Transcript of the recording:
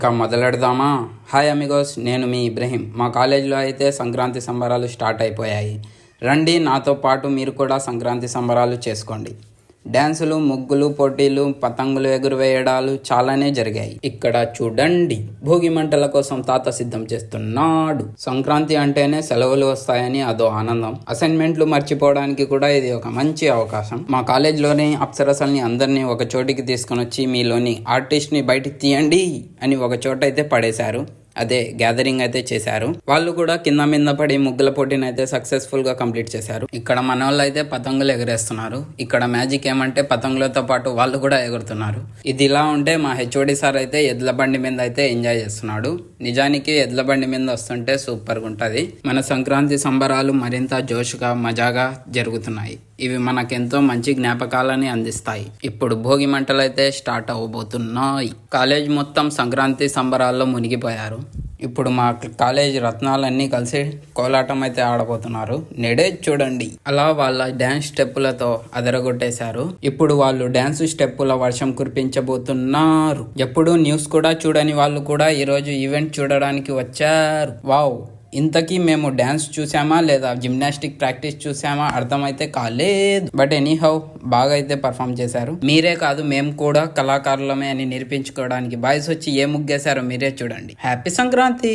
ఇక మొదలెడదామా? Hi Amigos, నేను మీ ఇబ్రహీం. మా కాలేజీలో అయితే సంక్రాంతి సంబరాలు స్టార్ట్ అయిపోయాయి. రండి, నాతో పాటు మీరు కూడా సంక్రాంతి సంబరాలు చేసుకోండి. డ్యాన్సులు, ముగ్గులు పోటీలు, పతంగులు ఎగురవేయడాలు చాలానే జరిగాయి. ఇక్కడ చూడండి, భోగి మంటల కోసం తాత సిద్ధం చేస్తున్నాడు. సంక్రాంతి అంటేనే సెలవులు వస్తాయని అదో ఆనందం. అసైన్మెంట్లు మర్చిపోవడానికి కూడా ఇది ఒక మంచి అవకాశం. మా కాలేజ్లోని అప్సరసల్ని అందరినీ ఒక చోటికి తీసుకొని వచ్చి మీలోని ఆర్టిస్ట్ని బయటికి తీయండి అని ఒక చోట అయితే పడేశారు. అదే గ్యాదరింగ్ అయితే చేశారు. వాళ్ళు కూడా కింద మీద పడి ముగ్గుల పోటీని అయితే సక్సెస్ఫుల్ గా కంప్లీట్ చేశారు. ఇక్కడ మన వాళ్ళు అయితే పతంగులు ఎగరేస్తున్నారు. ఇక్కడ మ్యాజిక్ ఏమంటే పతంగులతో పాటు వాళ్ళు కూడా ఎగురుతున్నారు. ఇది ఇలా ఉంటే మా హెచ్ఓడి సార్ అయితే ఎడ్ల బండి మీద అయితే ఎంజాయ్ చేస్తున్నాడు. నిజానికి ఎడ్ల బండి మీద వస్తుంటే సూపర్గా ఉంటది. మన సంక్రాంతి సంబరాలు మరింత జోష్గా మజాగా జరుగుతున్నాయి. ఇవి మనకెంతో మంచి జ్ఞాపకాలని అందిస్తాయి. ఇప్పుడు భోగి మంటలు అయితే స్టార్ట్ అవ్వబోతున్నాయి. కాలేజ్ మొత్తం సంక్రాంతి సంబరాల్లో మునిగిపోయారు. ఇప్పుడు మా కాలేజ్ రత్నాలన్నీ కలిసి కోలాటం అయితే ఆడబోతున్నారు. నెడే చూడండి, అలా వాళ్ళ డ్యాన్స్ స్టెప్పులతో అదరగొట్టేశారు. ఇప్పుడు వాళ్ళు డ్యాన్స్ స్టెప్పుల వర్షం కురిపించబోతున్నారు. ఎప్పుడు న్యూస్ కూడా చూడని వాళ్ళు కూడా ఈరోజు ఈవెంట్ చూడడానికి వచ్చారు. వావ్, ఇంతకీ మేము డ్యాన్స్ చూసామా లేదా జిమ్నాస్టిక్ ప్రాక్టీస్ చూసామా అర్థమైతే కాలేదు. బట్ ఎనీహౌ బాగా అయితే పర్ఫామ్ చేశారు. మీరే కాదు, మేము కూడా కళాకారులమే అని నిరూపించుకోవడానికి బాయ్స్ వచ్చి ఏ ముగ్గేశారో మీరే చూడండి. హ్యాపీ సంక్రాంతి.